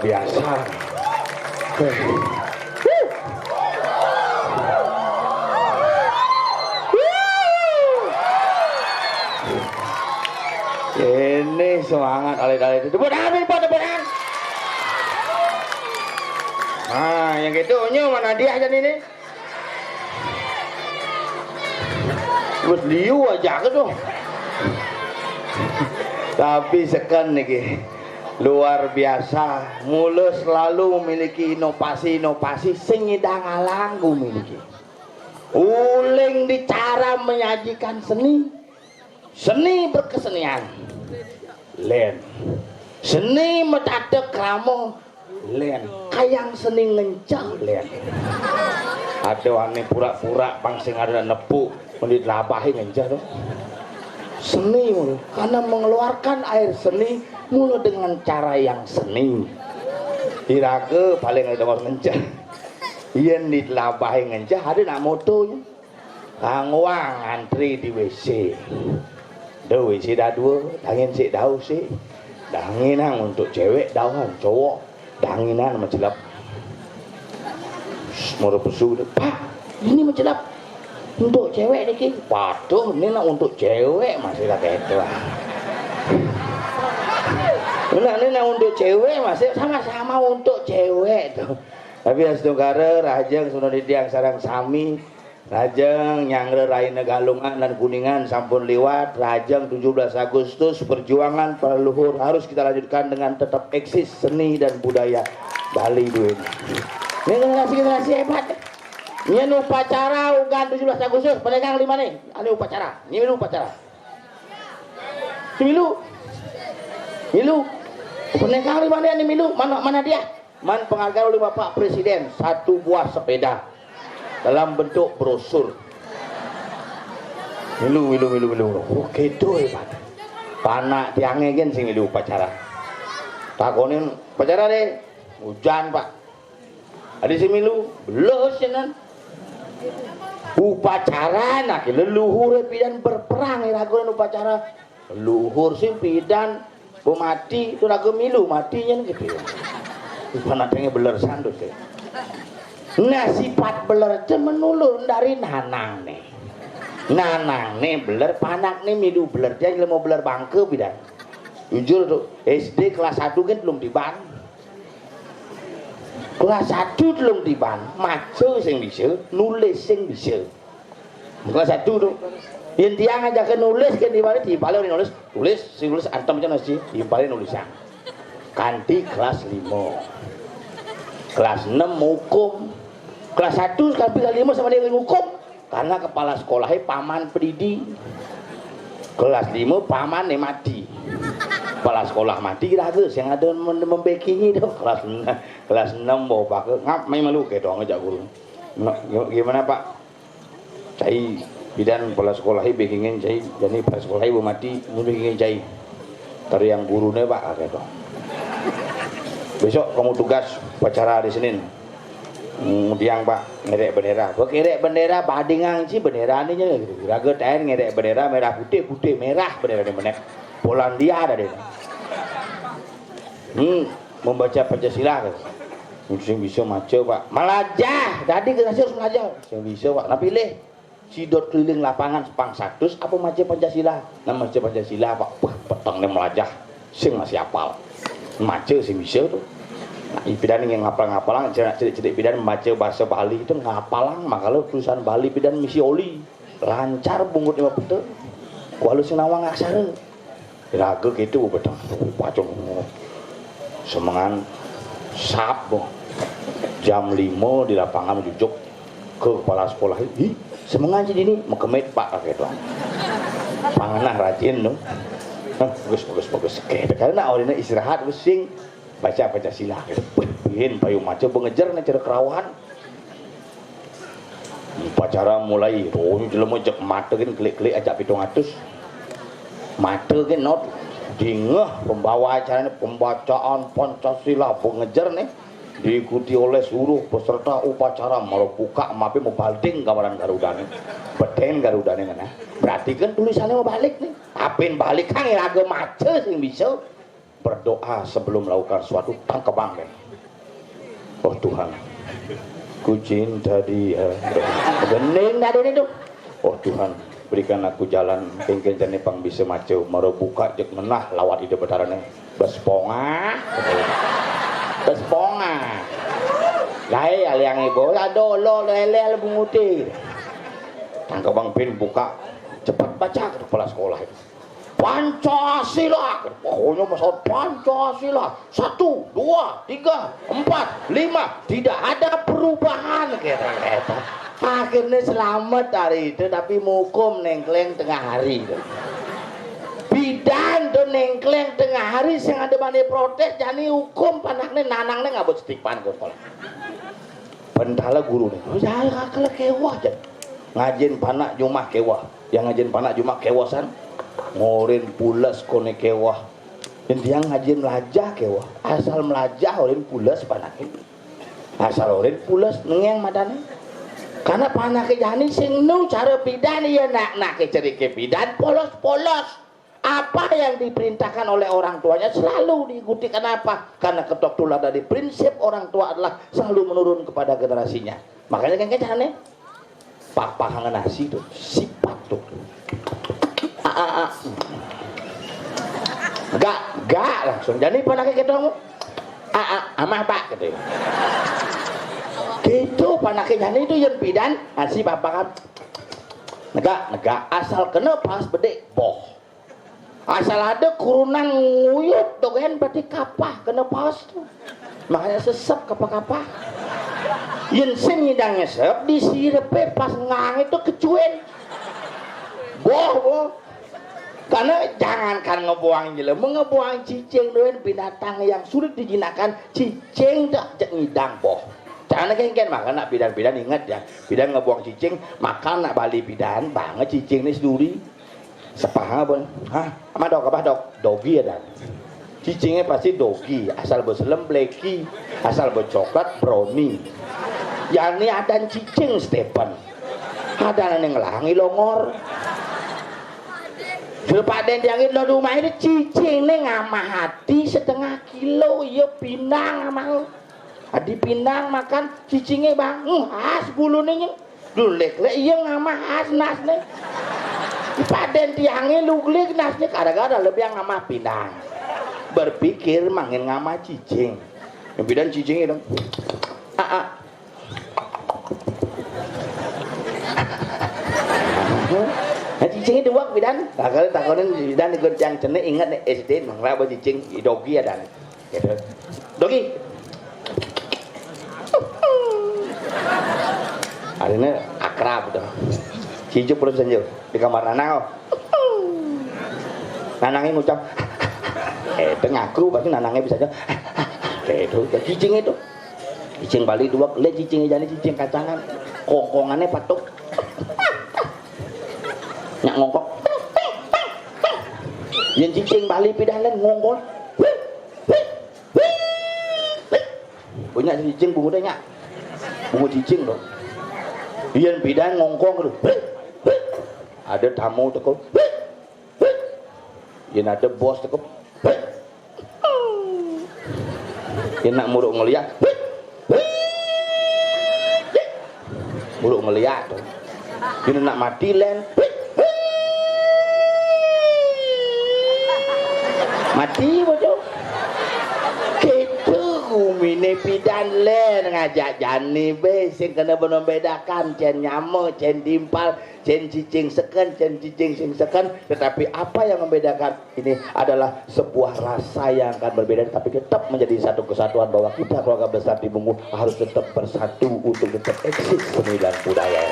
biasa. Ini semangat alit-alit itu. Tepuk tangan. Nah, yang gitu nyu mana dia aja ini? Terus liu aja ke dong. Tapi sekan nih luar biasa, mula selalu memiliki inovasi sing ngidang alang memiliki. Uling di cara menyajikan seni berkesenian. Len. Seni metatek kramo len. Kayang seni ngencah len. Ada wangi pura-pura pangsing ada nepuk mendit labahi ngencah tuh. Seni mulu, karena mengeluarkan air seni mulu dengan cara yang seni. Iraga paling ada orang ngencah. Yen ditlabahi ngencah ada nak motonya. Kangwang antri di WC. Dah WC dah dua, dangin sik dau sik. Danginan untuk cewek dauhan, cowok danginan mencelap. Moro pesu, Pak, ini mencelap. Untuk cewek nih, waduh ini nak untuk cewek masih lah gitu lah. Ini nak untuk cewek masih sama-sama untuk cewek tuh. Tapi asdogara rajang sudah didiang sarang sami, rajang nyangre raine galungan dan kuningan sampun liwat. Rajang 17 Agustus perjuangan para leluhur harus kita lanjutkan dengan tetap eksis seni dan budaya Bali dulu ini. Generasi hebat. Ini upacara ugan 17 Agustus pedagang 5 nih. Ini upacara. Ini upacara. Milu. Pedagang 5 nih ini milu. Mana dia? Man penghargaan oleh Bapak Presiden 1 buah sepeda dalam bentuk brosur. Milu. Oh gitu hebat. Panak tiangnya kan sing milu upacara. Takonin upacara deh. Hujan Pak. Ada si milu. Belos nan. Upacara nak leluhur pidan berperang iragoan upacara leluhur sing pidan pemati itu lagu milu matinya gitu ya. Panatnya beler sandus ya. Nah sifat beler itu menulun dari nanang nih beler panak nih milu beler dia mau beler bangke pidan. Jujur tuh SD kelas 1 kan belum diban. Kelas 1 belum diban, maca sing bisa, nulis sing bisa. Kelas 1 tuh. Yen tiang aja ke nulis kan dibalik nulis, sing nulis antem aja nasi, dibalik nulisan. Kanti kelas 5. Kelas 6 hukum. Kelas 1 kelas 5 sama dia hukum karena kepala sekolahnya paman pendidik. Kelas 5 paman mati. Kepala sekolah mati ragus yang ada membekingi tuh kelas 6 bawa pakai ngap main malu kayak doang aja guru. Gimana Pak? Cai bidan kepala sekolah bekingin cai jadi kepala sekolah ibu mati ini bekingin cai. Tari yang gurunya Pak kayak doang. Besok kamu tugas upacara di Senin. Kemudian Pak ngerek bendera. Kok ngerek bendera badingang sih bendera ini gitu. Raga taen ngerek bendera merah putih merah bendera ini benek. Polandia ada deh. Membaca Pancasila kan. Sing bisa maca Pak. Melajah. Tadi kita harus melajah. Sing bisa Pak. Nah pilih sidot keliling lapangan sepang 100 apa maca Pancasila. Nah maca Pancasila Pak. Wah, petangnya melajah. Sing masih hafal. Maca sing bisa tuh. Nah, pidan yang ngapal-ngapalang cedik-cedik pidan membaca bahasa Bali itu ngapalang makanya tulisan Bali pidan misi oli. Lancar bungut 5 betul. Kualu sing nawang aksara. Raga gitu betul pacung semangan sap jam 5 di lapangan jujuk ke kepala sekolah ih semangan jadi ini mekemit Pak kayak doang panganah rajin no bagus kayak karena awalnya istirahat sing baca Pancasila gitu bihin payung maca pengejar nih cara kerawan upacara mulai jelema jek mata kan klik-klik ajak 700 mata kan not dingeh pembawa acara ini pembacaan Pancasila pengejar nih diikuti oleh seluruh peserta upacara malah buka mapi mau balding kawaran Garudane beten Garudane kan berarti kan tulisannya mau balik nih apin balik kan raga maca sing bisa berdoa sebelum melakukan suatu tangkebang kan. Oh Tuhan, ku cinta dia. Bening tadi itu. Oh Tuhan, berikan aku jalan pengken jane pang bisa maco merebuka jek menah lawat ide betarane. Besponga. Besponga. Lae aliang ibu la dolo lele bunguti. Tangkebang pin buka cepat baca ke kepala sekolah itu. Pancasila, pokoknya masalah Pancasila 1, 2, 3, 4, 5 tidak ada perubahan kata-kata. Akhirnya selamat hari itu tapi mukum nengkleng tengah hari itu. Bidan tuh nengkleng tengah hari sing ada bani protes jani hukum panaknya nanangnya nggak buat setipan ke sekolah. Pentala guru nih, oh jangan kakak kewah aja. Ngajin panak jumah kewah, yang ngajin panak jumah kewasan. Ngorin pulas kone kewah dan dia ngajin melajah kewah asal melajah orin pulas panakin asal orin pulas nengeng madane karena panake jani sing nu cara bidan ya nak ke cerike bidan polos-polos apa yang diperintahkan oleh orang tuanya selalu diikuti. Kenapa? Karena ketok tular dari prinsip orang tua adalah selalu menurun kepada generasinya. Makanya kan jane pahangan nasi tuh sifat tuh gak langsung jadi panake ketemu amah pak gitu gitu panake jani itu yang bidan asih bapak kan negak asal kena pas bedek boh asal ada kurunan nguyut dogen berarti kapah kena pas tuh makanya sesep kapah-kapah yang sing ngidang ngesep disirepe pas ngang itu kecuin boh karena jangankan ngebuang jelema ngebuang cicing doen binatang yang sulit dijinakan cicing dak ngidang boh. Jangan kengken makan nak bidan-bidan ingat ya. Bidan ngebuang cicing makan nak bali bidan banget cicing ni seduri. Sepahang pun. Hah, ama dok apa dok? Dogi ada. Cicingnya pasti dogi, asal berselem bleki, asal bercoklat brownie. Yang ni ada cicing Stephen. Ada yang ngelangi longor. Paden diangin lo rumah itu cicing nih ngamah hati setengah kilo ya pinang ngamah adi pinang makan cicingnya bang khas bulu nih dulek le iya ngamah khas nas nih paden diangin luglik nasnya gara-gara lebih yang ngamah pinang berpikir mangin ngamah cicing yang bidan cicingnya dong cicing itu wak bidan, kalau takonin bidan ikut yang cene ingat nih SD mengraba cicing dogi ada, gitu. Dogi, hari ini akrab tuh, cijuk belum senjul di kamar nanang, nanangnya ngucap, ngaku pasti nanangnya bisa aja, gitu, cicing itu, cicing Bali dua, lihat cicingnya jadi cicing kacangan, kongkongannya patuk. Nyak ngongkok yang cicing Bali pidalan ngongkol punya cicing bungu deh nyak bungu cicing dong yang pidan ngongkong tuh ada tamu tekuk yang ada bos tekuk yang nak muruk ngeliat muruk ngeliat tuh yang nak mati len mati bodoh gitu kumine pidan len ngajak jani be sing kena membedakan cen nyame cen timpal cen cicing seken cen cicing sing seken tetapi apa yang membedakan ini adalah sebuah rasa yang akan berbeda tapi tetap menjadi satu kesatuan bahwa kita keluarga besar di Bungu harus tetap bersatu untuk tetap eksis seni dan budaya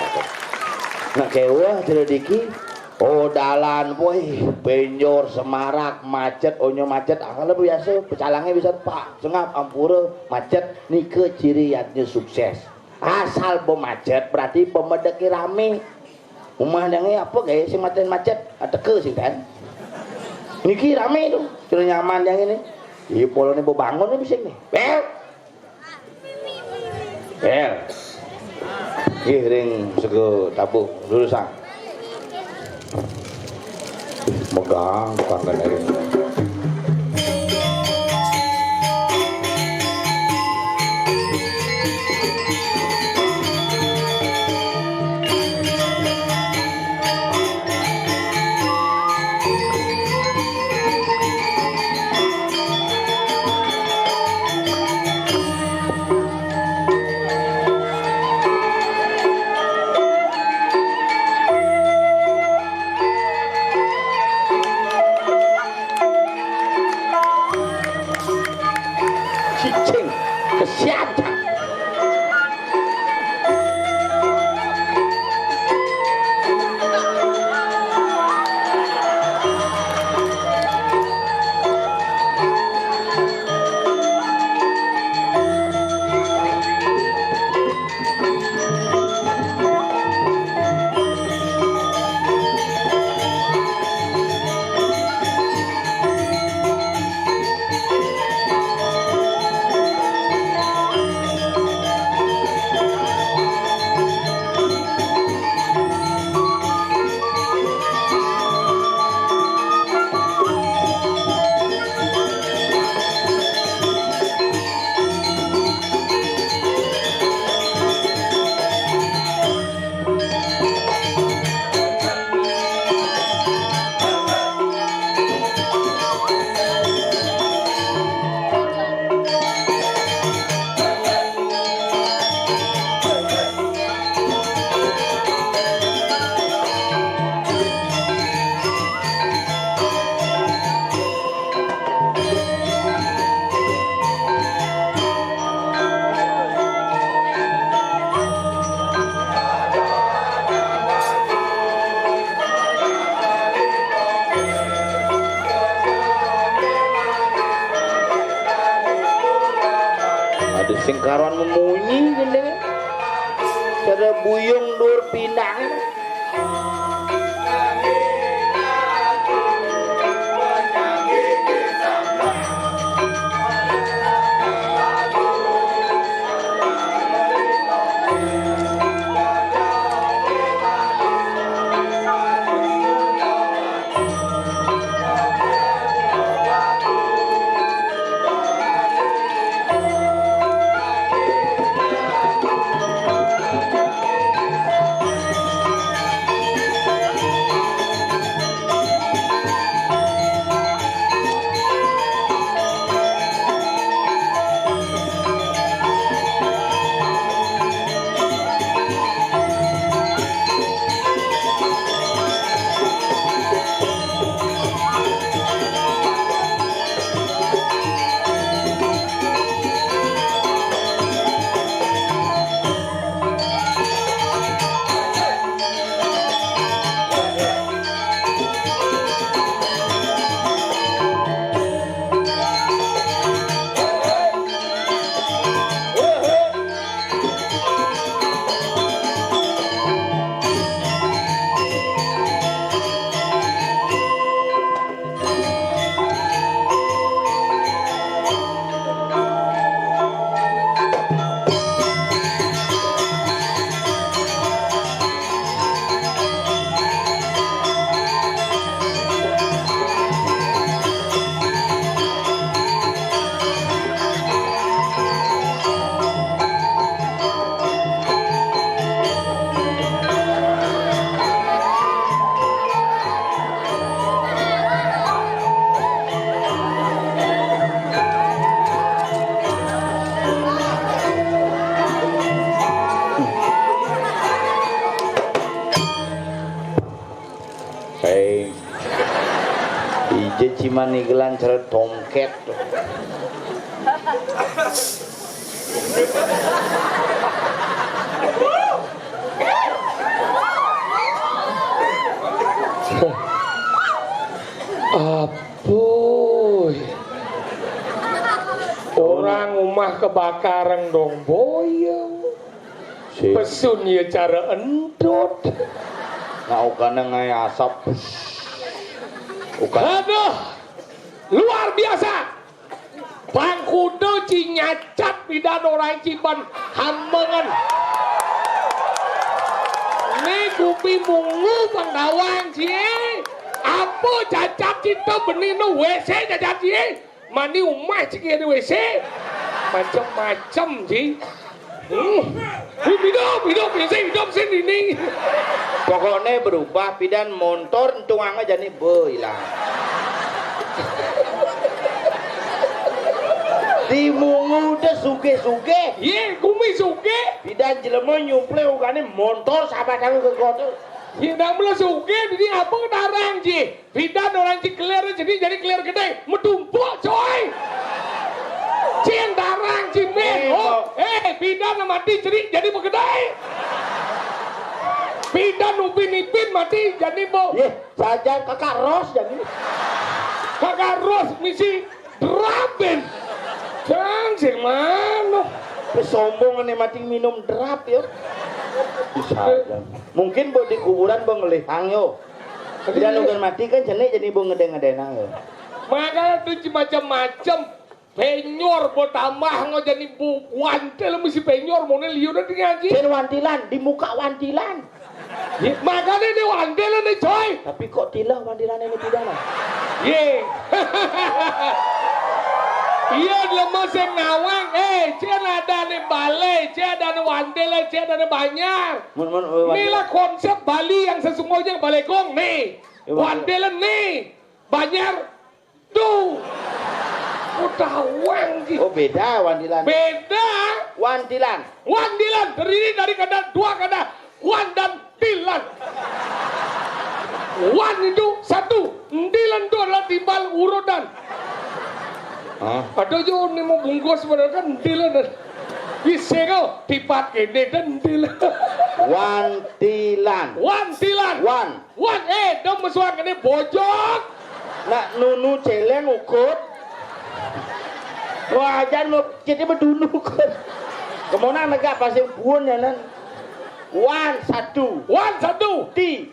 nah kewah celediki oh dalan boy penjor semarak macet onyo macet kalau biasa pecalangnya bisa pak sengap ampura macet nih ke ciriatnya sukses asal macet berarti pemedeki rame umandangnya apa guys si macet ada ke sih kan niki rame itu sudah nyaman yang ini iya polonnya mau bangun nih bisa nih bel ring sego tabuh dulu sang megang bukan kan sing karuan memunyi gini cara buyung dur pinang ciman iklan cara tomket Apuy orang rumah kebakaran dong boyong pesun ya cara endot ngaukana ngai asap aduh luar biasa Bangkudo cinyacat bidan orang ciban hambengan ini kupi mungu pangdawang cie apa cacat cinta benih no WC cacat cie mani umah cie di WC macam-macam cie hidup sini. Pokoknya berubah pidan motor tuang aja nih hilang. Dimungu udah suge-suge. Ye, kumi suge. Pidan jelema nyumple ugane motor sahabat aku ke kotor. Hidang mula suge, jadi apa darang ji? Pidan orang ji clear jadi clear gede, metumpuk coy. Cien darang ji men. Pidan mati jadi begedai. Pidan upin-ipin mati jadi bo. Ye, saja kakak Ros jadi. Kakak Ros misi drapin. Jangan sih mana? Sombong nih mati minum drap ya. Bisa. Mungkin bo di kuburan bo ngelihang yo. Tidak nunggu mati kan jenis jadi bo ngedeng-ngedenang yo. Makanya tuh macam-macam penyor bo tambah ngo jadi bu wantel mesti penyor mau liur nanti ngaji. Sen wantilan di muka wantilan. Makanya ini wantilan nih coy. Tapi kok tilah wantilan ini pidana? Ye. Iya lemes yang nawang, cian ada nih balai, cian ada nih wandel, cian ada nih banyak. Inilah konsep Bali yang sesungguhnya balai gong nih, wandel nih, banyak tuh. Utawang gitu. Oh beda wandilan. Beda. Wandilan. Wandilan terdiri dari kata dua kata wan dan tilan. Wan itu satu, tilan itu adalah timbal urutan. Ada jo ni mau bungkus sebenarnya kan tilan dan bisa kau tipat gede dan tilan. Wantilan. Wantilan. Wan. Dom mesuak ini bojok. Nak nunu celeng ukut. Wah jangan mau jadi berdunu kan. Kemana negak pasang buon ya nan. Wan satu. Ti.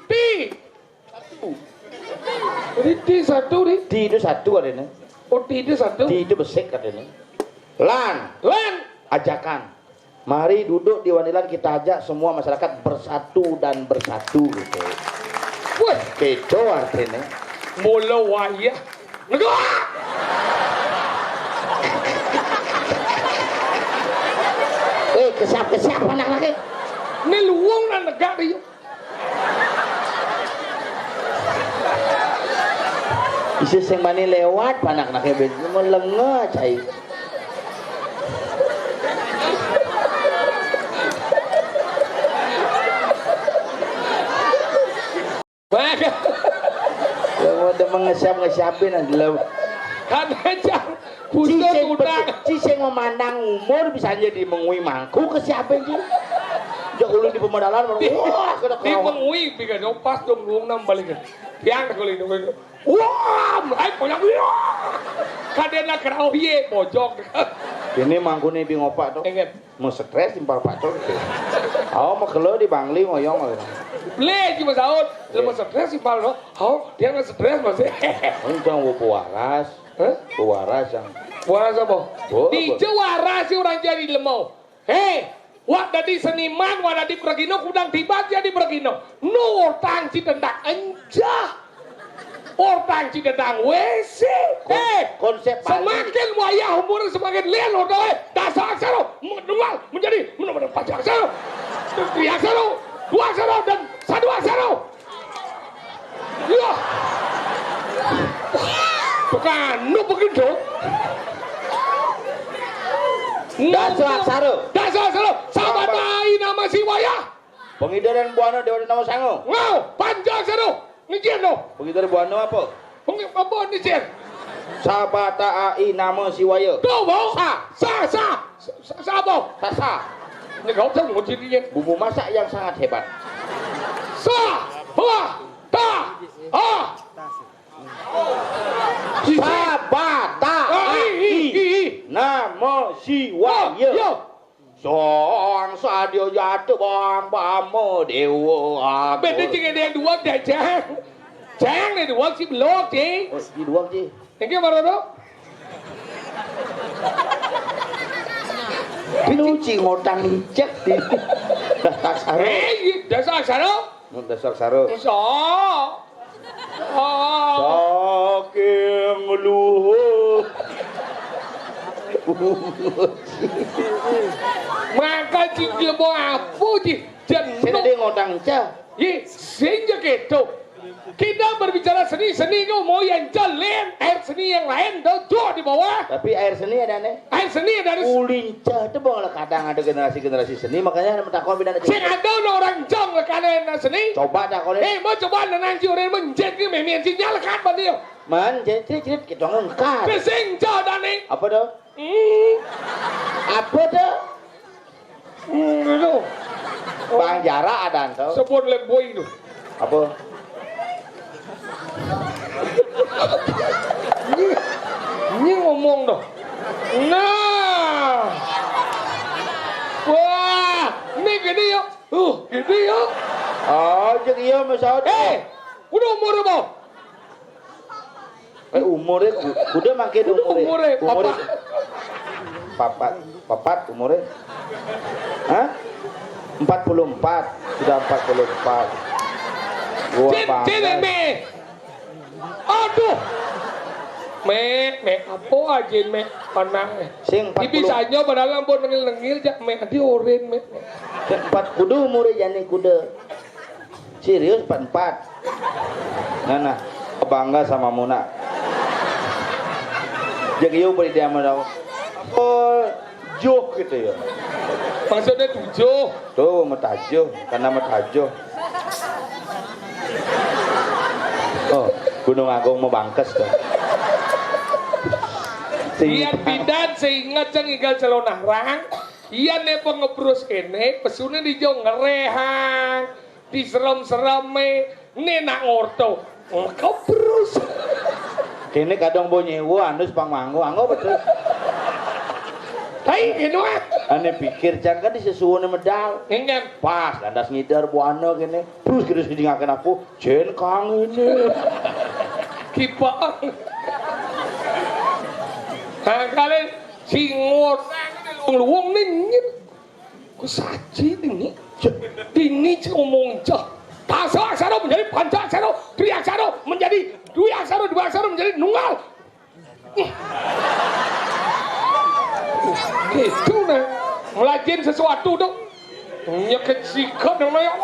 Jadi ti satu nih. Ti itu satu adanya. Oh ti itu satu. Ti itu besek katanya. Lan. Ajakan. Mari duduk di Wandilan kita ajak semua masyarakat bersatu dan bersatu gitu. Wah, keco artinya. Mula wayah. Negak. Kesiap anak lagi. Ini luang dan negak dia. Isi sing mani lewat panak-naknya begitu melengah cai. Baga. Yang udah ngesiapin adalah Kadang Putus udang. Ciseng memandang umur bisa jadi mengui mangku kesiapin sih. Jauh ulun di pemodalan wah kena Di mengui bikin pas dong luang nam balikan. Yang nak ulin dong. Wah, ai pojok dia. Kadena kerau ye pojok. Ini mangku nih bing opak tuh. Mau stres timpal pak tuh. Aku mau kelo di Bangli ngoyong. Beli cuma saud. Lama stres timpal no. Hau dia nggak stres masih. Untung gua puaras. Puaras yang. Puaras apa? Di Jawa sih orang jadi lemau. Hei. Wak dadi seniman, wak dadi pergino, kudang tiba jadi pergino. No orang Cidendak enjah. Orang Cidendak WC. Konsep semakin wayah umur semakin lian udah dasar aksara menunggal menjadi menurut pajak aksara. Tiga aksara, dua aksara dan satu aksara. Ya. Bukan, nu begitu. Dasar aksara. Sahabat bayi nama si wayah. Pengidaran buana dewa nama sango. Ngau, panjang aksara. Ngejian no. Pengidaran buana apa? Apa ngejian? Sabata ai nama si waya. Tuh bau. Sa apa? Sasa. Ini kau tahu mau jadinya. Bumbu masak yang sangat hebat. Sabata ai nama si waya. Soang sadio jatuh bang bamo dewa. Beda dengan yang dua dah Jang nih dua sih belum sih. Di dua sih. Yang mana tu? Pinuci ngotang ijek di dasar saro. Dasar saro? Dasar saro. Saking luhur. Maka cinggil mau apa sih? Sini Jenuh. dia ngodang cah. Ye, sehingga gitu. Kita berbicara seni kau mau yang jalan, air seni yang lain tuh di bawah. Tapi air seni ada nih. Air seni dari Ulincah itu bang kadang ada generasi seni makanya takon beda sing ada orang jong lekane seni. Coba takon. Mau coba nanti orang menjet ni memang sinyal lekat bandio. Man, cerit kita ngengkat. Pesing jadane. Apa tuh? Apa tuh? Itu. Bang Jara ada tuh. Sebut leboy itu. Apa? Ini ngomong dah. Nah. Wah, ini gede ya. Gede ya. Oh, jadi iya misalnya. Udah umur apa? Umurnya udah makin Umurnya papat umurnya. Hah? 44 sudah 44. Gua bangga. Me. Aduh. Me apa aja me panang. Sing 40. Ibisanya padahal ampun nengil jak me adi oren me. 4 kudu umurnya jani kuda. Serius 44. Nah, bangga sama Muna. Jadi yo beri dia mau oh jok gitu ya. Maksudnya 7. Tuh metajo karena metajo. Oh, Gunung Agung mau bangkes tuh. Iyan bidan seingat cang igal celonah rang. Iyan ne pengebrus kene pesune di jong ngerehang. Diserem-sereme ne nak ngorto. Kebrus. Kene kadang bonye anus pang manggo anggo betul. Hai inu ah. Ane pikir cang kan disesuone medal. Enggak Pas landas ngidar buana kene. Terus kira sedingakeun aku jen kang ini. kipa. Kalian singot luang nih. Ku saji ini. Ini ngomong cah. Pasal aksara menjadi panca aksara, tri aksara menjadi dua aksara menjadi nunggal. Gitu nah, ngelajen sesuatu dong. Nyeket sikat namanya.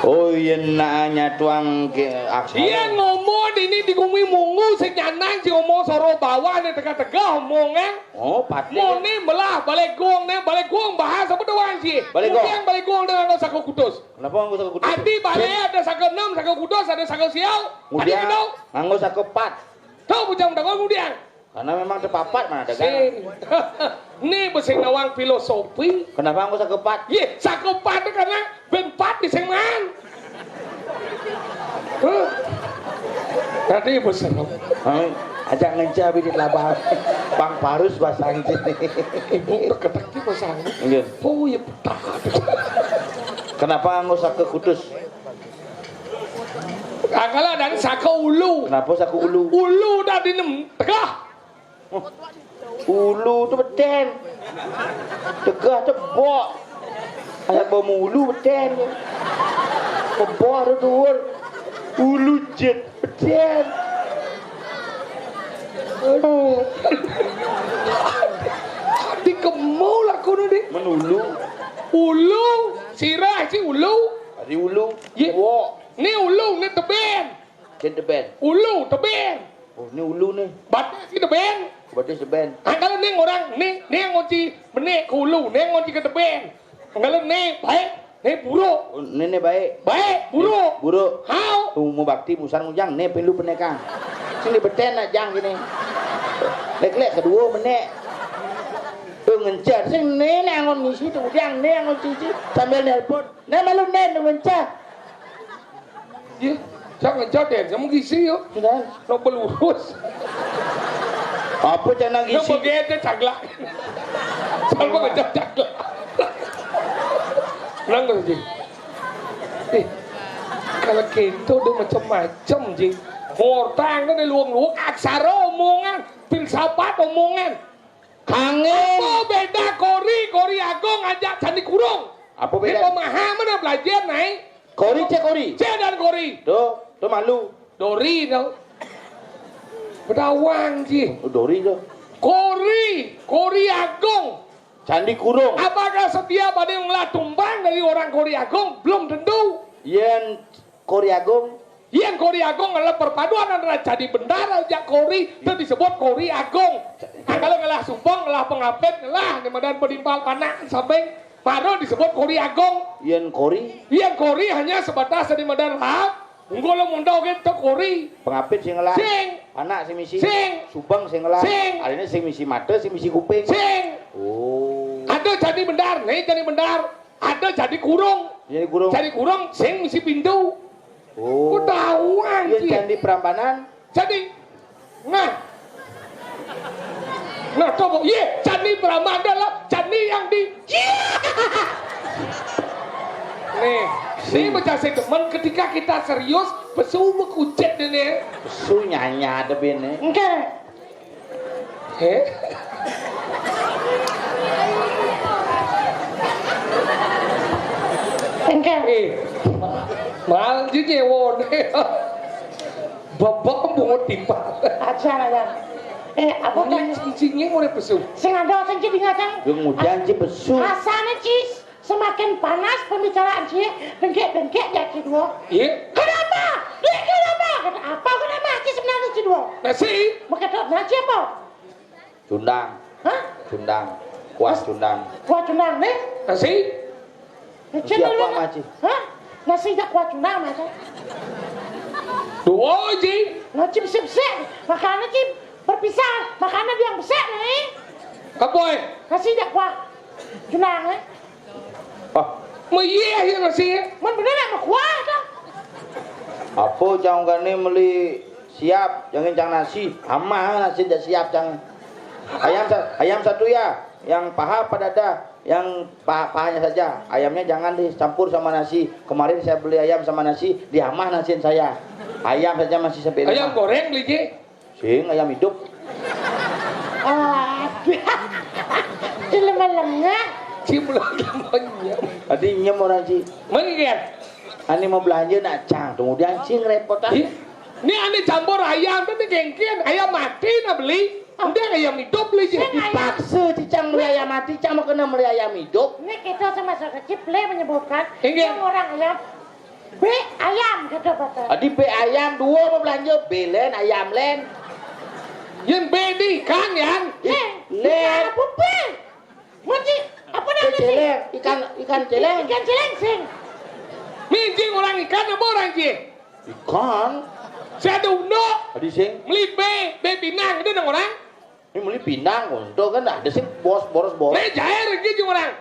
Oh iya nanya tuang ke aksara. Iya ngomong ini digumi mungu senyanang si ngomong soro bawah nih tega-tega ngomongnya. Oh pati. Mau nih belah balik gong bahasa apa doang sih? Balik gong. Yang balik gong dengan sako kudus. Kenapa nggo sako kudus? Adi balik ada sako 6, sako kudus, ada sako siau. Adi Kemudian gitu. nggo sako 4. Tahu bujang dagang kemudian. Karena memang tepapat mana dagang. Nih besing nawang filosofi. Kenapa nggo sako 4? Ye, sako 4 karena ben 4 di sengan. Tadi besar. Ajak ngejabi di labah. Bang Parus bahasa Inggris. Ibu ketek di bahasa Inggris. Nggih. Oh ya betah. Kenapa nggo sako kudus? Akala dan sako ulu. Kenapa sako ulu? Ulu tadi nem tegah. Ulu tu beten. Tegah tebok. Ayat bermulu beten. Tebok tu tur. Ulu jet beten. Di kemul aku nanti. Menulu. Ulu. Sirah si ulu. Ada ulu. Ye. Wok. Ni ulu ni teben. Jen teben. Ulu teben. Oh ni ulu ni. Batas si teben. Berarti teben. Kalau ni orang ni yang ngunci benek ke ulu, ni yang ngunci ke teben. Kalau ni baik, ni buruk. Oh, ni baik. Baik, buruk. Buruk. How? Tu mau bakti musan mujang ni pelu penekang. Sini beten nak jang gini. Lek-lek kedua menek. Tu ngencar sing ni ngon ngisi tu jang ni ngon cici sambil nelpon. Ni malu nen ngencar. Ye, jangan jadi, jangan gisi yo. Sudah. Lo pelurus. Apa jangan Lo ngisi? begitu caglak. Salva ngejak caglak. Nanggung je. Kalau gitu dia macam-macam je. Ngortang kan luang-luang aksara omongan, filsafat omongan. Kangen. Apa beda kori agung ajak candi kurung. Apa Di beda? pemahaman belajar naik. Kori cek kori. C dan kori. Tuh malu. Dori tau. Bedawang sih. Dori tuh. Kori Agung. Candi Kurung. Apakah setiap ada yang ngelah tumbang dari orang Kori Agung? Belum tentu. Yen Kori Agung. Yang Kori Agung adalah perpaduan antara Candi Bendara jak Kori itu disebut Kori Agung. Nah, kalau ngelah sumbang, ngelah pengapit, ngelah kemudian penimpal panak sampai baru disebut Kori Agung. Yen Kori. Yang Kori hanya sebatas di medan lahap. Unggul mundau gitu Kori. Pengapit sing ngelah. Sing. Anak sing misi. Sing. Subang sing ngelah. Sing. Aline sing misi mata, sing misi kuping. Sing. Oh. Ada Candi Bendar, nih Candi Bendar. Ada Candi Kurung. Jadi Kurung. Candi Kurung sing misi pintu. Oh. Ku tahuan Yen sih. Candi Prambanan. Jadi, nah coba, Candi Brahma adalah candi yang di, nih baca segmen ketika kita serius, pesu mekucet ini, Su nyanya ada bene. enggak, enggak, mal jadi won, babak bungut timpal. Aja. Apa kan Cincingnya mau pesu. sing ada sing jadi ngacang. Yung mujan ci besu. Rasanya Cis semakin panas pembicaraan Cis, dengkek ya Cidwo. Iya. Kenapa? Kenapa? Kenapa Cis sebenarnya Cidwo? Nasi. Bekedot nasi apa? Cundang. Hah? Cundang. Kuas cundang. Kuah cundang nih? Nasi. Siapa maci? Hah? Nasi tak kuah cundang macam. Dua ji. Nasi besar, makannya Cis berpisah, makannya yang besar nih. Kapoy. Nasi tak kuah cundang nih. Oh, Mayeh ya nasi. Man bener nak kuah dah. apa jangan gani meli siap, jangan cang nasi. Ama nasi dah siap cang. Ayam satu ya, yang paha pada dada, yang pahanya saja. Ayamnya jangan dicampur sama nasi. Kemarin saya beli ayam sama nasi, diamah nasiin saya. Ayam saja masih sampai Ayam goreng beli ji. Sing ayam hidup. Lemah-lemah. Cimleng-lemengnya. Tadi nyem orang ci. Mengikat. Ani mau belanja nak cang, kemudian cing repot ah. Ini aneh campur ayam tadi gengkian. Ayam mati nak beli. Udah ayam hidup beli ji. Dipaksa cicang beli ayam mati, cang mau kena beli ayam hidup. Ini kita sama kecil menyebutkan Enggak. yang orang ayam B ayam kata kata. Adi be ayam dua mau belanja, belen ayam len. Yang bedi kan yang. Len. Apa B? Mesti apa namanya sih? Celeng, ikan celeng. Ikan celeng sing. Minjing orang ikan apa orang ji? Ikan. Saya ada undok. Adi sing, Beli B pinang itu dong orang. ini beli pinang untuk kan ada sing boros. Nih jair gitu orang.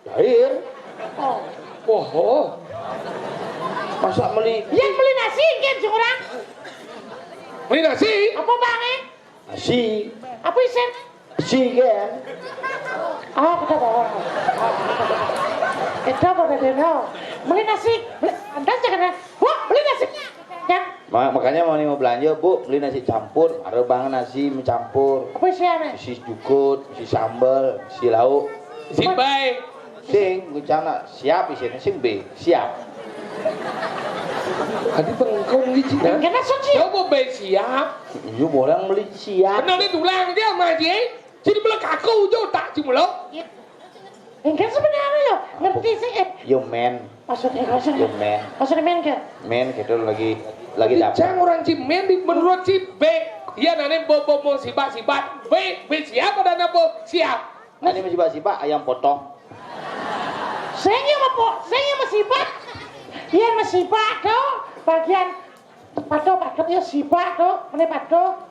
Cair. Oh. Masa beli Yang beli nasi kan sing orang. Beli nasi. Apa bang? nasi, Apa isen? nasi kan. Kata bawah. Itu apa beda? Beli nasi. Anda jangan. Wah beli nasi. Yang Makanya mau belanja bu, beli nasi campur, ada bang nasi mencampur, apa sih aneh? isi jukut, isi sambal, isi lauk. Si baik. Sing, gucana siap isinya sing B, siap. Tadi pengkong gitu. Karena suci. Coba B siap. Iya boleh beli siap. Benar itu ulang dia mah ji. Jadi belak aku jo tak cuma lo. Kan sebenarnya yo ngerti sih. Yo men, Maksudnya yo men, men ke? men kita lagi dapat. Cang orang cimen di menurut si B. Iya nane bobo sibat. B siap ada nabo siap. Ini masih basi pak ayam potong. Saya masih pak. Iya masih pak tuh bagian pato ya si pak tuh, mana pato?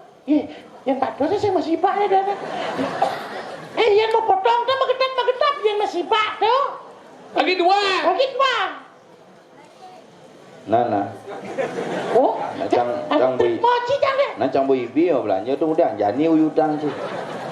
Yang pato sih masih pak ya. Yang mau potong tuh magetat yang masih pak tuh. Lagi dua. Nah. Oh, Cang bui. mochi cang deh. Nah cang bui bio belanja tuh udah jadi uyutan sih.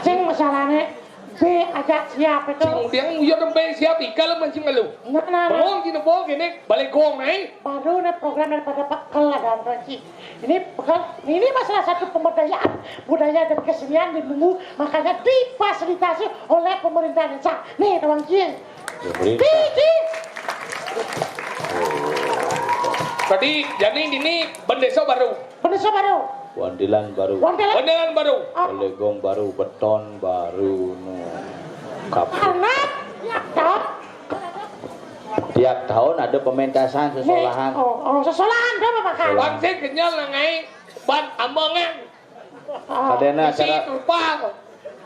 Sing masalahnya B agak siap itu. Kemudian uyut B siap ikal mancing ngalu. Nah. Bong kini bong kini balik gong nih. Baru nih program daripada Pekel dan Ranci. Ini masalah satu pemberdayaan budaya dan kesenian di Bungu, makanya difasilitasi oleh pemerintah desa. Nih, teman Cie. Ya, pemerintah. Di. Tadi jadi ini bendeso baru. Bendeso baru. Wandilan baru. Wandelan baru. Legong baru, beton baru. Kapur. Karena Tiap tahun ada pementasan sesolahan. Oh, sesolahan dah Bapak kan. Bang saya kenyal ngai ban amongan. Kadena Isi acara lupa.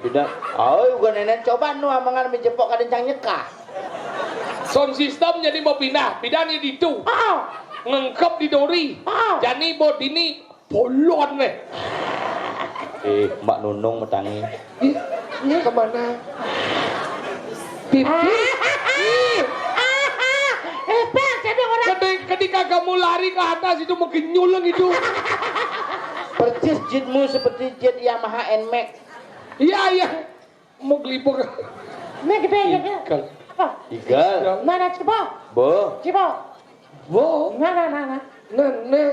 tidak. Oh, bukan nenek coba nu amangan menjepok kadencang nyekah. Sound system jadi mau pindahnya di itu. Ngengkep di dori. Jadi buat ini bolon nih. Mbak Nunung metangi. Ini kemana? Pipi. Bang, jadi orang. Ketika kamu lari ke atas itu makin nyuleng itu. Persis jitmu seperti jet Yamaha NMAX. Iya. Mau gelipuk. Ini gede ya. Apa? Igal. Mana Cibo? Bo. Cibo. Bo. Nah.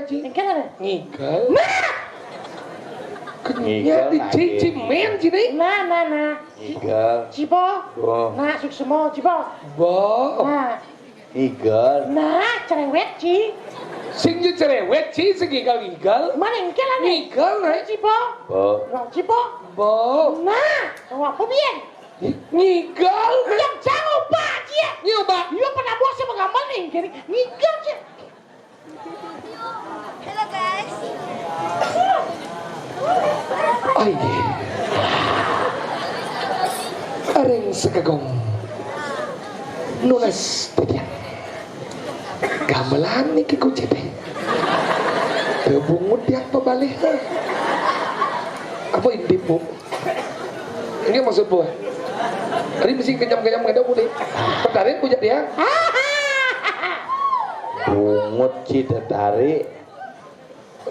Ci. Ini kan? Ngigal. Ngigal. Cimen sini. Nah. Igal. Cibo. Bo. Nah, suksemo Cibo. Bo. Nah. Igal. Nah, cerewet Ci. Sing je cerewet Ci sing ngigal. Mana ingkel lah nih? Ngigal nah. Cibo. Bo. Cibo. Bo. Nah, apa bien? Ngigal. Yang jauh Pak Ci. Nyoba. Iya pernah buat sama gambar nih. Jadi ngigal Ci. Hello guys. Ay. Areng sekagong. Nulis tadian. Gamelan nih kiko cete. Tebungut yang pebalik. Apa indimu? Ini maksud buah. Tadi mesti kenyam-kenyam ada udah. Tertarik punya dia. Bungut ci tertarik.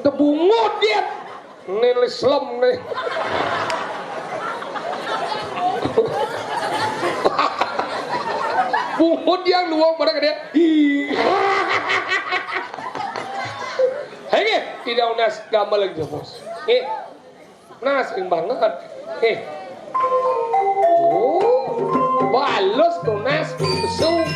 Tebungut dia. Nih slem nih. Bungut yang luang pada dia. Hei, tidak unas gambar lagi bos. Nas sering banget. Oh, balos tuh nas, besuk.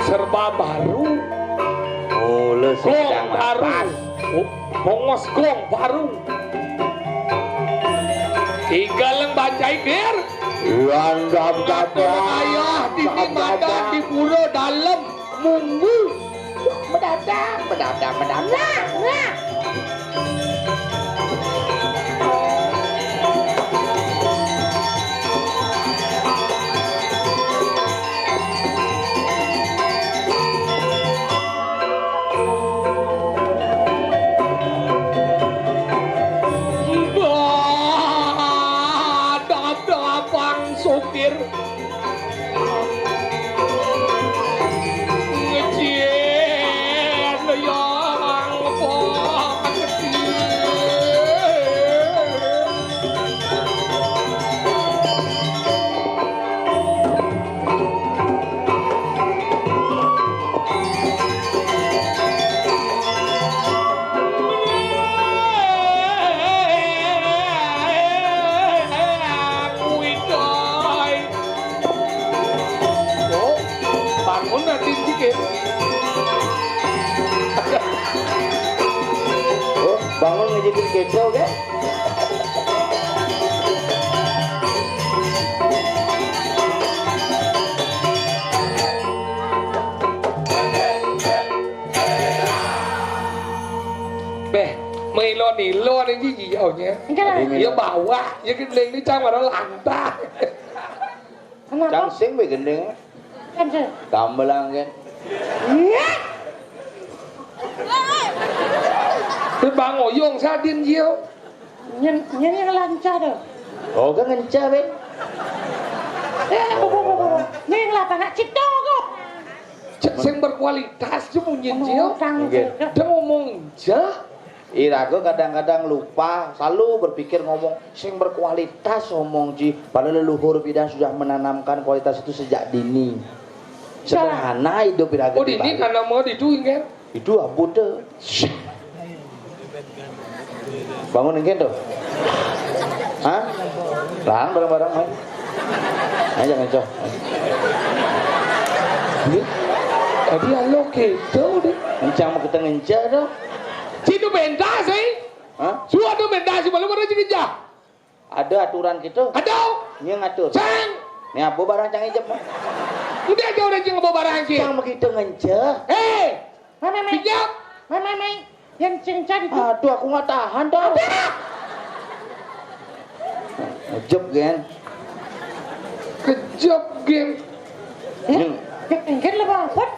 Serba baru. Mulus Gong baru. Bongos gong baru. Tiga leng bacai ger. Landam Ayah di mata di pura dalam munggu. Mendadak. Nah. Sopir ngecien yang bangun nanti dikit. Oh, bangun ngejepit kecau kan? Beh, mày lo nỉ lo đến cái gì ở nhé? Dia bawa, ya cái lên đi trang mà nó lantai. Trang sing về gendeng. Gamelan kan? Terus bang Oyong sa din jiu. Nhân yang lancar dah. Oh kan ngenca ben. Ini yang lapan nak cipta kok. Yang berkualitas cuma nyin jiu. Dia ngomong jah. Irago kadang-kadang lupa, selalu berpikir ngomong sing berkualitas ngomong ji. Padahal leluhur bidan sudah menanamkan kualitas itu sejak dini. Sederhana hidup Irago. Oh dini karena mau dituin kan? Itu abu deh. Bangun engke tuh. Hah? Lang barang-barang main. Ayo jangan coh. Tadi alo gitu deh. Encang mau kita ngencah tuh. Situ benda sih. Hah? Suatu benda sih belum ada kerja. Ada aturan gitu. Ada. Ini ngatur. Cang. Ini apa barang cang ijep mah? Udah aja orang yang bawa barang sih. Cang mau kita ngencah. Mama, Pinjam. Mama, yang cincang itu. Aduh aku nggak tahan dah. Ngejep kan? Kejap game. Enggak lah bang, pun.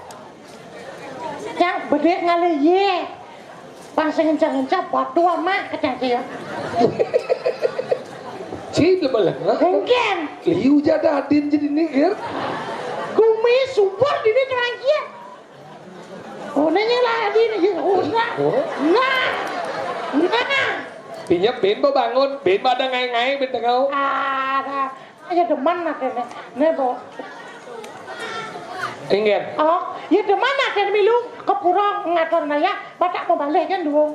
Yang bedek ngalih ye. Bang sengencang-ngencang batu ama kacang dia. Cih lebalan. Enggak. Liu jada adin jadi nigger. Gumi super di ni terang dia. Oh nanya lah di ni. Oh nah. Pinjam ben bangun, ben pada ngai-ngai ben kau. Ada. Aja deman nak ni. Nebo. Ingat. Oh, ya deman nak ni milu. Kepurang ngatur naya. Batak mau balik kan dua.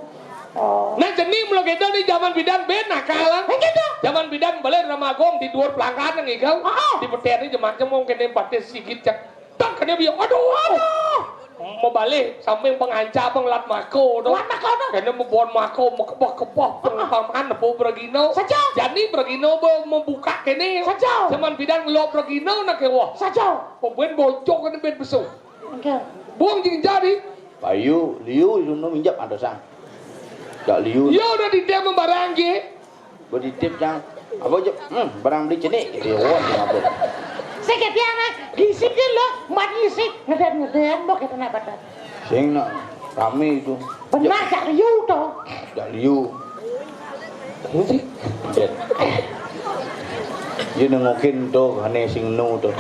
Oh. Nah jenis mula kita di zaman bidan ben nakalan. Gitu. Zaman bidan balik ramagong di dua pelanggan yang ikau. Di petir ni jemaah kena pakai sikit cak. Tak kena biar. Aduh. Mau balik sampai penganca penglat mako tu. Lat mako tu. Kena membuat mako kebah-kebah pengpaman apa bergino. Saja. Jadi bergino membuka kene. Saja. Zaman bidan lo bergino nak kewa. Saja. Pemben bocok kena ben besar. Enggak. Buang jing jadi. Payu, liu itu minjap ada sang. Tak liu. Ya udah di dia membarang je. Berditip yang apa je? Barang beli cenik. Dia orang apa? Sakit dia nak gisik dia lo, mat gisik ngeden mau kita nak badan. Sing nak rame itu. Benar tak liu tu. Tak liu. Mesti. Dia nengokin tu, hane sing nu tu.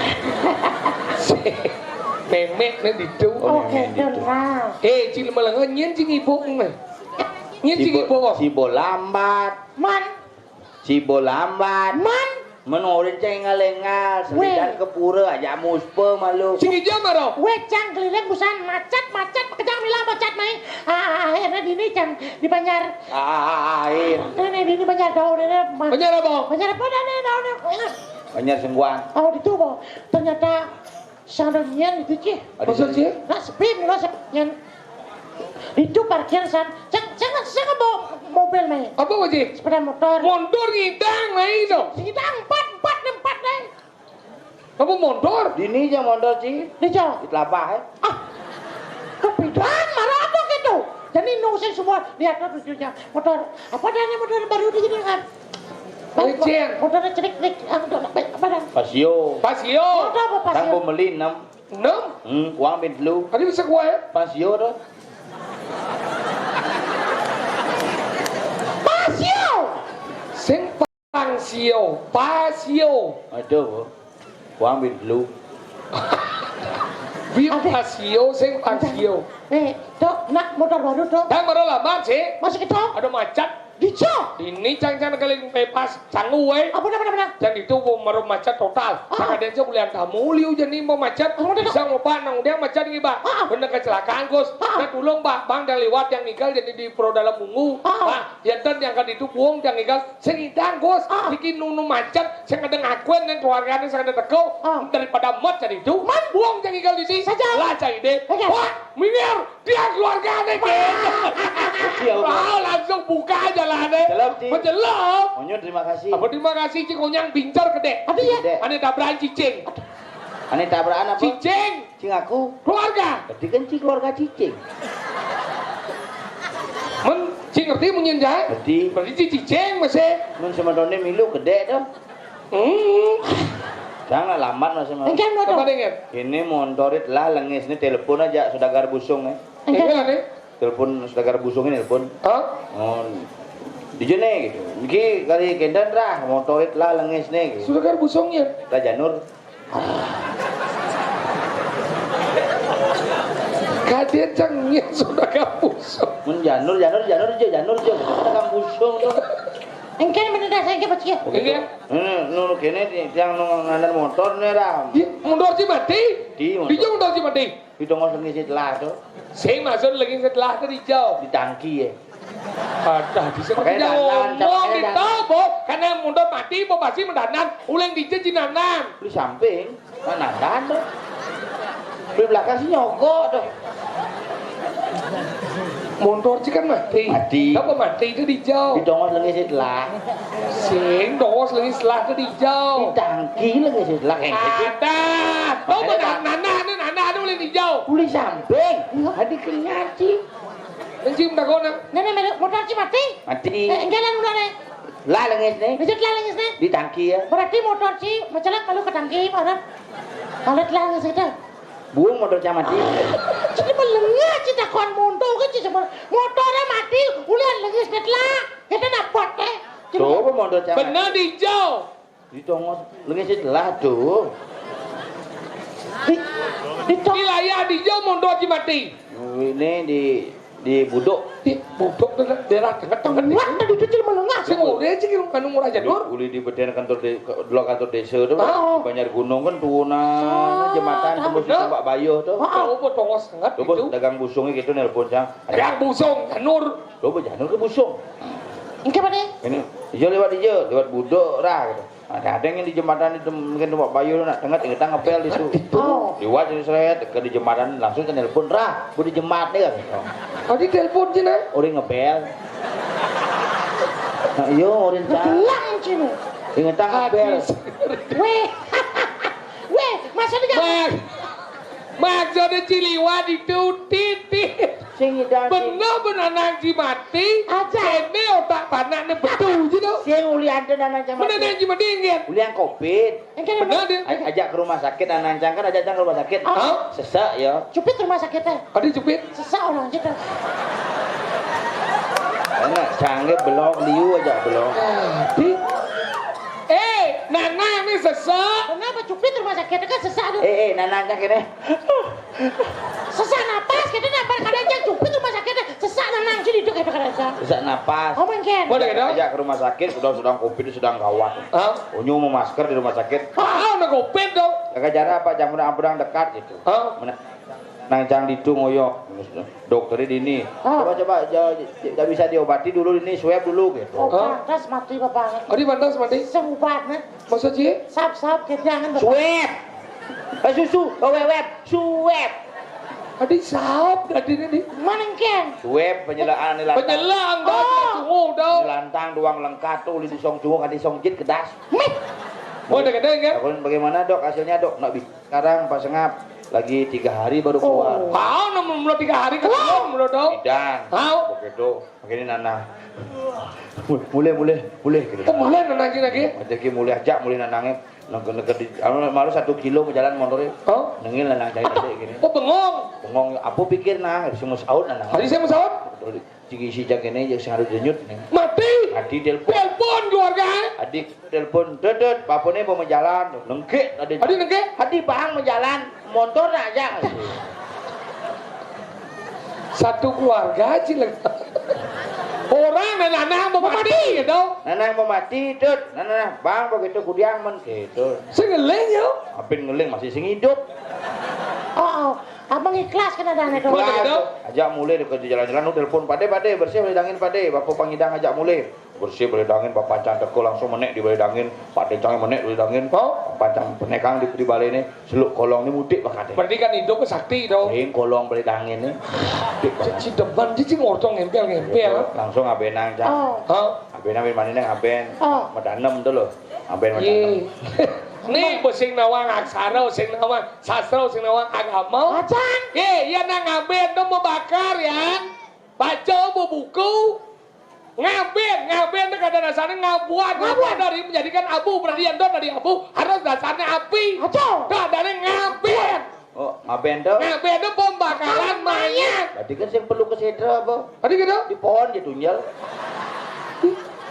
Memek ni ditu. Okey, dah. Cik malang nyen cing ibu ni. Nyen cing ibu. Cibo lambat. Man, Cibo lambat. man. Menorin ceng ngalengal, selidan ke pura aja muspe malu. Cing ijam maro. Wecang keliling busan macet kejang mila macet main. Akhirnya dini cang di Banjar. Air. Ini Banjar daun ini. Banyak apa? Banjar apa dah ni daun ni? Banyak sengguan. Oh di tu boh. Ternyata sanadnya itu cih. Maksud cik? Nak spin lo yang itu parkir san. Jangan bawa mobil main. Apa wajib? Sepeda motor. Mondor ngidang main tu. Kita empat dah. Apa mondor? Dini je mondor ci. Dia jauh. Di telapah Kepidan marah apa gitu? Jadi nusik semua lihat tu tujuannya motor. Apa dah ni motor baru di sini kan? Leceng. Motor celik-celik. Apa dah? Pasio. Pasio. Motor apa pasir? Tang beli 6. 6. Uang bin dulu. Ada bisa kuat ya? Pasio tu. Pasio. Sing pangsio. Pasio. Aduh. Uang bin dulu. View pasio, sing pangsio. Tu nak motor baru tu. Dah mara lama cik. Masih kita? Ada macet. Dico. Ini cang-cang kali pepas canggu eh. Apa dah? Dan itu mau macet total. Sangat dia boleh kamu liu jadi mau macet. Bisa mau panang dia macet ni bah. Benda kecelakaan Gus. Nah tolong bah, bang dah lewat yang nikal jadi di pro dalam mungu. Bah, yang yang kan itu buang yang nikal. Sengidang Gus. Bikin nunu macet. Saya kadang ngakuen dan keluarganya saya kadang tekau daripada mat jadi itu. Buang yang nikal di sini. Lah cari deh. Wah, minir dia keluarganya gitu. Wow, langsung buka aja lah deh. Jelap, Ci. Menjelap. Onyo terima kasih. Apa terima kasih cing onyang bincar gede. Ada ya? Gede. Ane tabrakan cicing. Ane tabrakan apa? Cicing. Cing aku. Keluarga. Berarti kan cing keluarga cicing. Men cing ngerti menyenjai? Berarti Berarti cicing masih. mun sama done milu gede tu. Jangan lambat mas sama. Engkau Apa motor. dengar? Ini montorit lah lengis ni telepon aja saudagar busung Enggak nih. Telepon saudagar busung ini telepon. Hah? Oh. Di jene gitu. Iki kali kendan rah motorit lah lengis ni gitu. Sudah kan busungnya. Lah Janur. Kadet cangnya sudah kan busung. Mun Janur je. Saudagar busung tu. Engkau mana dah saya cepat sikit. Enggak. Nu kene yang ngandar motor ni rah. Dia mundur sih mati. Di motor. Dia mundur sih mati. Itu ngos lengis lah tu. Saya masuk lagi setelah itu dijauh. Di tangki Ada di sana Makanya dandan, ngomong makanya itu, Bo. Karena mundur mati, Bo pasti mendanan. Ulang dijel jinanan. Di samping, nandan tuh. Di belakang sih nyogok tuh. Mundur sih kan mati. Mati. Apa mati itu dijauh. Di dongos lengi setelah. Sing dongos lagi setelah itu dijauh. Di tangki lengi setelah kayak gitu. Ada. Tahu mendanan ulang dijauh. Di samping, hadi kenyaci. Mencium dakona. Nenek motor sih mati. Mati. Enggak lah udah nih. Lah lengi nih. Bisa lah nih. Di tangki ya. Berarti motor sih macalah kalau ke tangki orang. Kalau lah itu. Buang motornya mati. Jadi melengah cita kawan motor kan cita motornya mati. Udah lagi setelah kita dapat eh. Coba motornya mati. Benar dijauh. Di dongos lengi setelah tuh. Di Wilayah dijauh mundur aja mati. Ini di Budok. Di budok daerah tengah-tengah. Wah, tadi itu cuma melengah. Sing ure sih kira kanu murah aja nur. Uli di beden kantor kantor desa tuh. Oh. Banyak gunung kan turunan jembatan tembus di Mbak Bayo tuh. Tahu po tongos tengah Coba itu. dagang busungnya gitu nelpon sang. Yang busung nur. Coba jangan ke busung. Engke pada. Ini hijau lewat Budok rah gitu. Ada yang di jembatan itu mungkin Mbak Bayu nak tengah kita ngepel di situ. Oh. Diwat seret ke di jembatan langsung ke nelpon rah. Bu di jembat nih kan. Tadi telepon je nah. Orang ngepel. Nah, iya orang cah. Lang cino. Ingat ngepel. Weh. Weh, masa dia Maksudnya Ciliwat itu titik. Sing ngidang. Benar-benar nangji mati. Aja. Ini otak panaknya betul je tau. Sing uli ante dan nancang Benar nangji mati ingat. uli yang covid. Engke Benar dia. Ajak ke rumah sakit dan nancang kan ajak ke rumah sakit. Hah? Sesak ya. Cupit rumah sakitnya. Tadi cupit. Sesak orang gitu. Enak canggih belok liu aja belok. Tadi. Nana ini sesak. Kenapa cupit rumah sakitnya kan sesak tuh. Nancang kene. Sesak napas kita napas kadang cupit rumah sakitnya sesak nanang sini itu kayak kadang. Sesak napas. Oh mungkin. Boleh kan? Ajak ke rumah sakit sedang covid sedang gawat. Hah? Unyu mau masker di rumah sakit. Nak kopet dong. Jaga jarak apa jam berang dekat gitu. Hah? Nancang ditu ngoyok. Dokternya dini. Coba tidak bisa diobati dulu ini swab dulu gitu. Oh pantas mati bapaknya. Tadi pantas mati. Sempat nih. Maksud je? Sap kejangan Swab. Susu, web, swab. Tadi sahab tadi ini. Manengken. Swab penyelaan ini lantang. Penyelang dah. Sungguh dong. Lantang doang lengkap tuh di song junguk di song jin kedas. Boleh kan? Aku bagaimana dok hasilnya dok? Nak sekarang pas sengap lagi 3 hari baru keluar. Kau namun belum 3 hari ketemu belum dong. Dan Kau? begitu begini nana. Mulai gitu. Oh mulai nanti lagi. Jadi mulai aja mulai nanangnya. Nengke di malu 1 kilo jalan motornya. Oh? Nengil nanang cari gini. Oh bengong. Bengong apa pikir nah harus mau sahur nanang. Tadi saya mau sahur. Cigi si jak ini yang harus denyut nih. Mati. Adi telepon. Telepon keluarga. Adik telepon, dedet, papone mau menjalan, nengke, Tadi nengke. Hadi bang menjalan, motor aja. Satu keluarga aja lah. Orang dan anak mau mati gitu. Nanang mau mati, ded, nanang bang begitu kudiang men gitu. Saya ngeleng yo. Apin ngeling masih sing hidup. Oh, abang ikhlas kan ada itu. Ajak mulai ke jalan-jalan, telepon pade bersih boleh dangin pade, bapak pangidang ajak mulai. Bersih boleh dangin, bapak pancang teko langsung menek di boleh dangin, pak dencang menek boleh dangin. Oh, Pancang penekang di balai ini, seluk kolong ini mudik bakate. berarti kan hidup sakti dong. Sing kolong boleh dangin ini. Si depan dia ngortong ngempel. Langsung abenang jang. Oh. Hah? Aben mana aben. Oh. Medanem tuh loh. Aben Ye. medanem. Nih sing nawang aksara, sing nawang sastra, sing nawang agama. Acan. Ya nang ngaben dong mau bakar ya. Baca mau buku. Ngaben itu kata dasarnya ngabuan dari menjadikan abu, berarti yang dari abu harus dasarnya api. Aco. Dadanya ngaben. Oh, aben tuh. Ngaben itu pembakaran mayat. Tadi kan sing perlu ke sedra apa? Tadi gitu? Di pohon dia tunjal.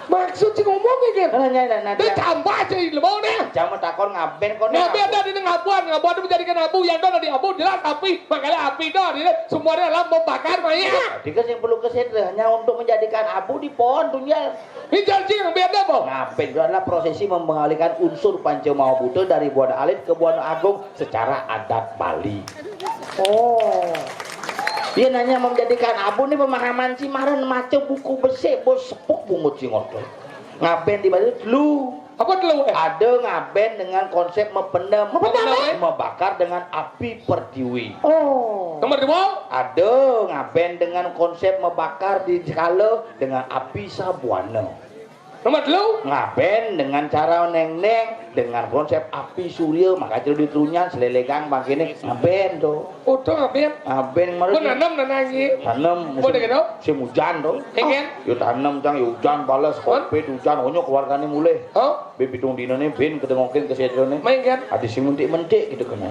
Maksud sih ngomongnya kan? Nanya Dia tambah cuy, lemau nih. Jangan takon ngaben kon. Ngaben dari ngabuan itu menjadikan abu, yang dari abu jelas api. Makanya api itu semuanya adalah membakar mayat. Tadi kan yang perlu ke sedra hanya untuk menjadikan abu di pohon tunjal. Ini janji yang beda boh. Ngaben itu adalah prosesi mengalihkan unsur Pancamawabudha dari Buana Alit ke Buana Agung secara adat Bali. Oh. Dia nanya menjadikan abu nih pemahaman Cimaran maca buku besi bos sepuk bungut cingoto. Ngaben di balik lu. Apa dulu? Ada ngaben dengan konsep mempendam, membakar dengan api pertiwi. Oh. Nomor 2. Ada ngaben dengan konsep membakar di kala dengan api sabuana. Nomor 2. Ngaben dengan cara neng-neng dengan konsep api surya maka jadi ditunya selelegang begini ngaben tuh. Oh, tuh ngaben. Ngaben mari. Pun nanam nanangi. Tanam Boleh gitu? musim hujan tuh. Ingen. Yo tanam cang yo hujan balas kopet hujan onyo keluargane mulai. Oh, Be pitung dinane ben kedengokin kesedone. main kan? Adi sing mentik-mentik gitu kan.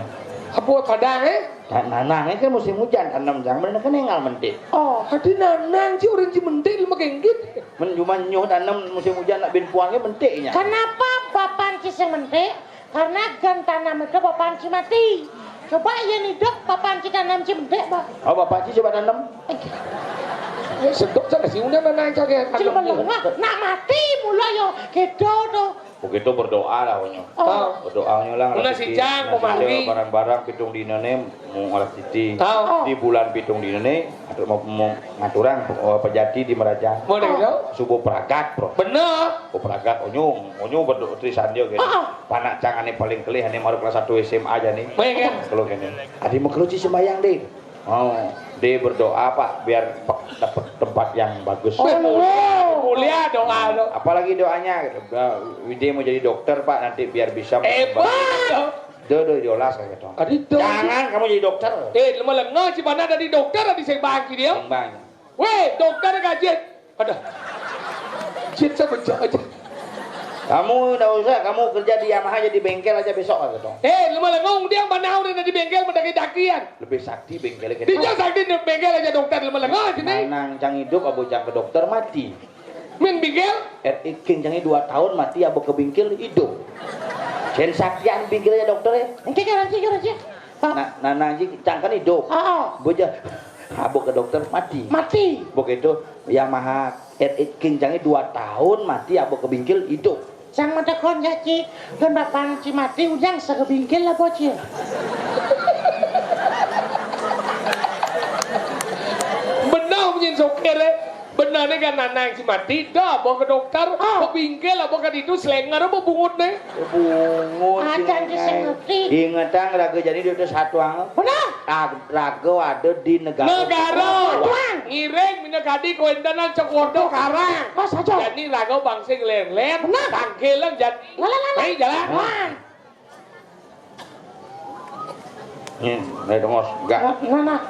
Apa padang Nanang kan musim hujan tanam jang bener kan engal mentik. Oh, hadi nanang sih orang cimentik lima genggit. Men cuma nyuh tanam musim hujan nak ben puangnya mentiknya. Kenapa Bapak Anci sing mentik? Karena gan tanam itu Bapak Anci mati. Coba yang hidup Bapak Anci tanam cimentik, Pak. Oh bapak Ci coba tanam. Ya sedok sana sih udah nanang cakap. Cuma lengah, nak mati mulai yo gitu tuh. Begitu berdoa lah onyo. Oh. Berdoanya lah Una si Jang, pemangi. barang-barang pitung dinane mau ngolah titi. Tahu. Di bulan pitung dinane atau mau ngaturan pejati di Meraja. Mau gitu? Subuh peragat, Bro. Bener. Oh peragat onyo berdoa tulisan dia gitu. Panak cangane paling kelih ane maru kelas 1 SMA aja nih. Main kan? Kalau gini. Adi mengkeruci sembayang deh. Oh, dia berdoa Pak biar dapat tempat yang bagus. Mulia doa lo. Apalagi doanya gitu. Dia mau jadi dokter Pak nanti biar bisa Hebat. Dodo jolas kayak gitu. Adito. Jangan kamu jadi dokter. Lama lengah si mana dari dokter di saya bangki dia. Bang. Weh, dokter gajet. Ada. Jet sama aja. Kamu enggak usah, kamu kerja di Yamaha jadi bengkel aja besok gitu. Lama lengah dia banau di bengkel mendaki-dakian. Lebih sakti bengkelnya gitu. Tidak sakti di bengkel aja dokter lama lengah sini. Nang cang hidup abu cang ke dokter mati. Min bengkel? King cangi 2 tahun mati abu ke bengkel hidup. Sen saktian bengkelnya dokter ya. Engke garansi. Nah nanti cang kan hidup. Boja abu ke dokter mati. Mati. Begitu Yamaha King cangi 2 tahun mati abu ke bengkel hidup. Sang medekon ya Ci, kan Bapak Anci mati ujang sekebingkil lah bocil. Benar punya sokir benar nih kan nanang si mati dah bawa ke dokter kebingkil lah bawa ke itu selenger apa bungut nih Bungut. Ada di sing ngerti. Ingetang raga jadi dia udah satu ang. Benar. Raga ada di negara. ngiring minyak kadi kuendanan cekordo karang Mas aja. jadi raga bangsa len-len Benar. tangkilan jadi Lala. jalan Nih dongos enggak. Nah.